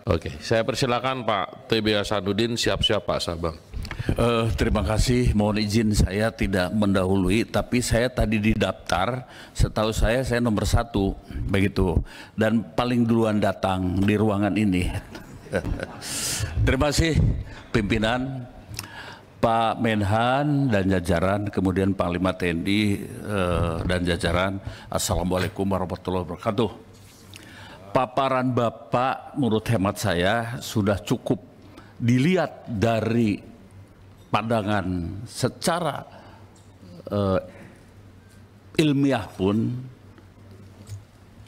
Oke, saya persilakan Pak TB Hasanuddin, siap-siap Pak Sabang. Terima kasih, mohon izin saya tidak mendahului, tapi saya tadi didaftar, setahu saya nomor 1, begitu, dan paling duluan datang di ruangan ini. Terima kasih pimpinan, Pak Menhan dan jajaran, kemudian Panglima TNI dan jajaran. Assalamualaikum warahmatullahi wabarakatuh. Paparan Bapak menurut hemat saya sudah cukup dilihat dari pandangan secara ilmiah pun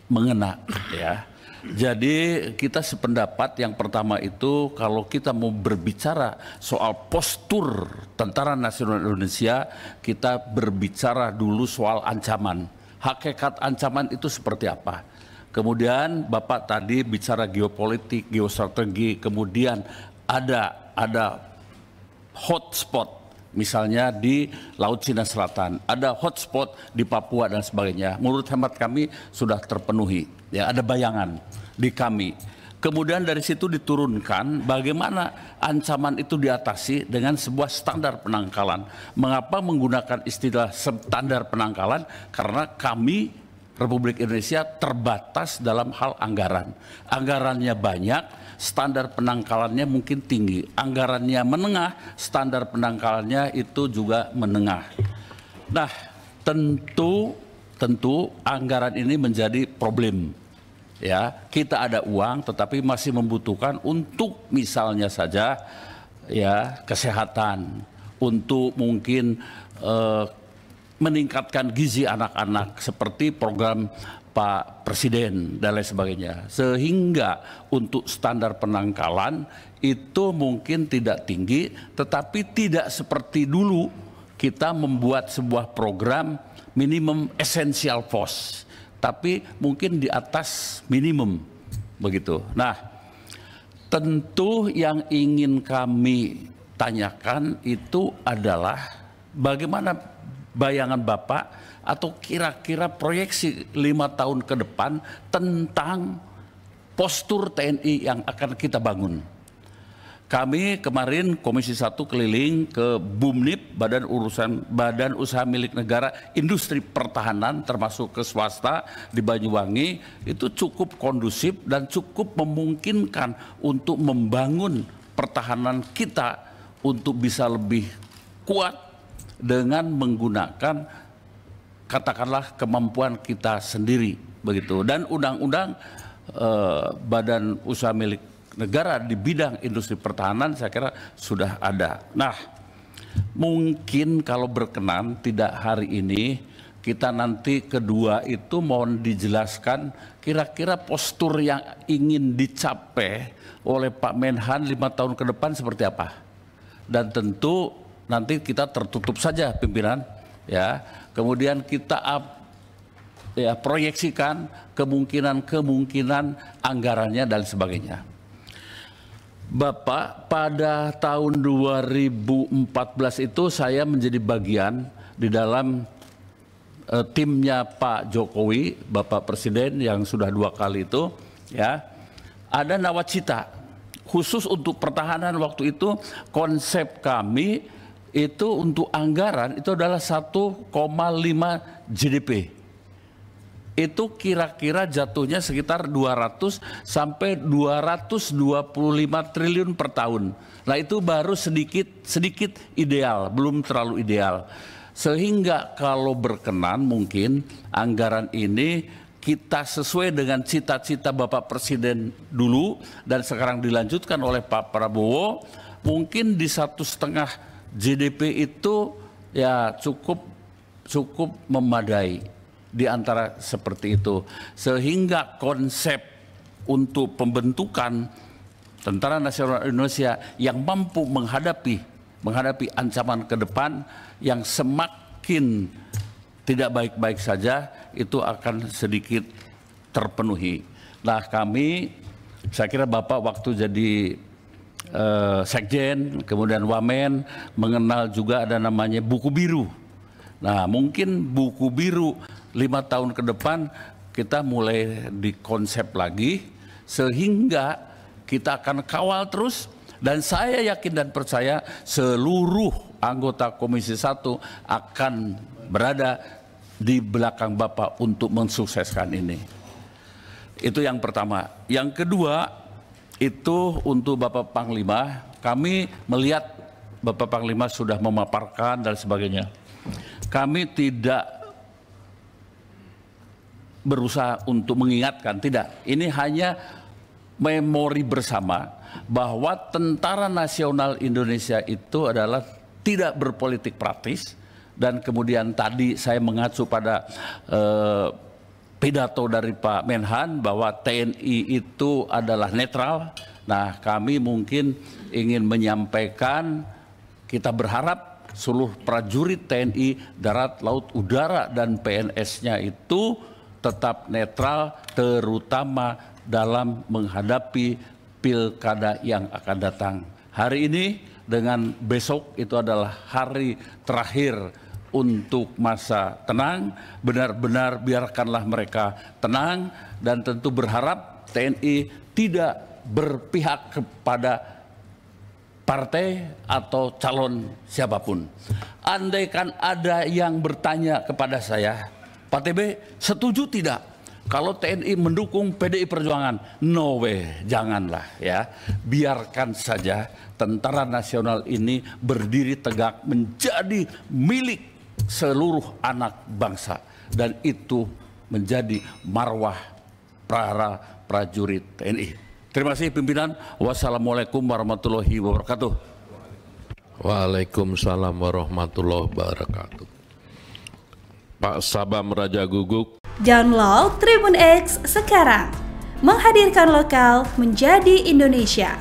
mengena, ya. Jadi kita sependapat, yang pertama itu kalau kita mau berbicara soal postur Tentara Nasional Indonesia, kita berbicara dulu soal ancaman. Hakikat ancaman itu seperti apa? Kemudian Bapak tadi bicara geopolitik, geostrategi, kemudian ada hotspot, misalnya di Laut Cina Selatan, ada hotspot di Papua dan sebagainya. Menurut hemat kami sudah terpenuhi, ya, ada bayangan di kami. Kemudian dari situ diturunkan bagaimana ancaman itu diatasi dengan sebuah standar penangkalan. Mengapa menggunakan istilah standar penangkalan? Karena kami Republik Indonesia terbatas dalam hal anggaran. Anggarannya banyak, standar penangkalannya mungkin tinggi. Anggarannya menengah, standar penangkalannya itu juga menengah. Nah, tentu anggaran ini menjadi problem. Ya, kita ada uang tetapi masih membutuhkan untuk misalnya saja ya kesehatan, untuk mungkin meningkatkan gizi anak-anak seperti program Pak Presiden dan lain sebagainya. Sehingga untuk standar penangkalan itu mungkin tidak tinggi, tetapi tidak seperti dulu kita membuat sebuah program minimum essential force, tapi mungkin di atas minimum begitu. Nah, tentu yang ingin kami tanyakan itu adalah bagaimana bayangan Bapak atau kira-kira proyeksi 5 tahun ke depan tentang postur TNI yang akan kita bangun. Kami kemarin Komisi 1 keliling ke BUMNIP, Badan Usaha Milik Negara Industri Pertahanan, termasuk ke swasta di Banyuwangi, itu cukup kondusif dan cukup memungkinkan untuk membangun pertahanan kita untuk bisa lebih kuat dengan menggunakan katakanlah kemampuan kita sendiri begitu. Dan undang-undang Badan Usaha Milik Negara di bidang industri pertahanan saya kira sudah ada. Nah, mungkin kalau berkenan tidak hari ini, kita nanti kedua itu mohon dijelaskan kira-kira postur yang ingin dicapai oleh Pak Menhan 5 tahun ke depan seperti apa. Dan tentu nanti kita tertutup saja pimpinan, ya. Kemudian kita ya, proyeksikan kemungkinan anggarannya dan sebagainya. Bapak, pada tahun 2014 itu saya menjadi bagian di dalam timnya Pak Jokowi, Bapak Presiden yang sudah 2 kali itu, ya. Ada nawacita khusus untuk pertahanan. Waktu itu konsep kami itu untuk anggaran itu adalah 1,5 GDP. Itu kira-kira jatuhnya sekitar 200 sampai 225 triliun per tahun. Nah, itu baru sedikit ideal, belum terlalu ideal. Sehingga kalau berkenan mungkin anggaran ini kita sesuai dengan cita-cita Bapak Presiden dulu dan sekarang dilanjutkan oleh Pak Prabowo, mungkin di 1,5 GDP itu ya cukup memadai di antara seperti itu. Sehingga konsep untuk pembentukan Tentara Nasional Indonesia yang mampu menghadapi ancaman ke depan yang semakin tidak baik-baik saja itu akan sedikit terpenuhi. Nah, saya kira Bapak waktu jadi Sekjen, kemudian Wamen, mengenal juga ada namanya buku biru. Nah, mungkin buku biru 5 tahun ke depan kita mulai dikonsep lagi, sehingga kita akan kawal terus, dan saya yakin dan percaya seluruh anggota Komisi 1 akan berada di belakang Bapak untuk mensukseskan ini. Itu yang pertama. Yang kedua, itu untuk Bapak Panglima, kami melihat Bapak Panglima sudah memaparkan dan sebagainya. Kami tidak berusaha untuk mengingatkan, tidak. Ini hanya memori bersama bahwa Tentara Nasional Indonesia itu adalah tidak berpolitik praktis, dan kemudian tadi saya mengacu pada pidato dari Pak Menhan bahwa TNI itu adalah netral. Nah, kami mungkin ingin menyampaikan, kita berharap seluruh prajurit TNI darat, laut, udara dan PNS-nya itu tetap netral, terutama dalam menghadapi pilkada yang akan datang. Hari ini dengan besok itu adalah hari terakhir untuk masa tenang. Benar-benar biarkanlah mereka tenang, dan tentu berharap TNI tidak berpihak kepada partai atau calon siapapun. Andaikan ada yang bertanya kepada saya, Pak TB setuju tidak kalau TNI mendukung PDI Perjuangan? No way, janganlah ya. Biarkan saja Tentara Nasional ini berdiri tegak menjadi milik seluruh anak bangsa, dan itu menjadi marwah para prajurit TNI. Terima kasih pimpinan. Wassalamualaikum warahmatullahi wabarakatuh. Waalaikumsalam warahmatullahi wabarakatuh. Pak Sabam Raja Guguk. Download Tribun X sekarang, menghadirkan lokal menjadi Indonesia.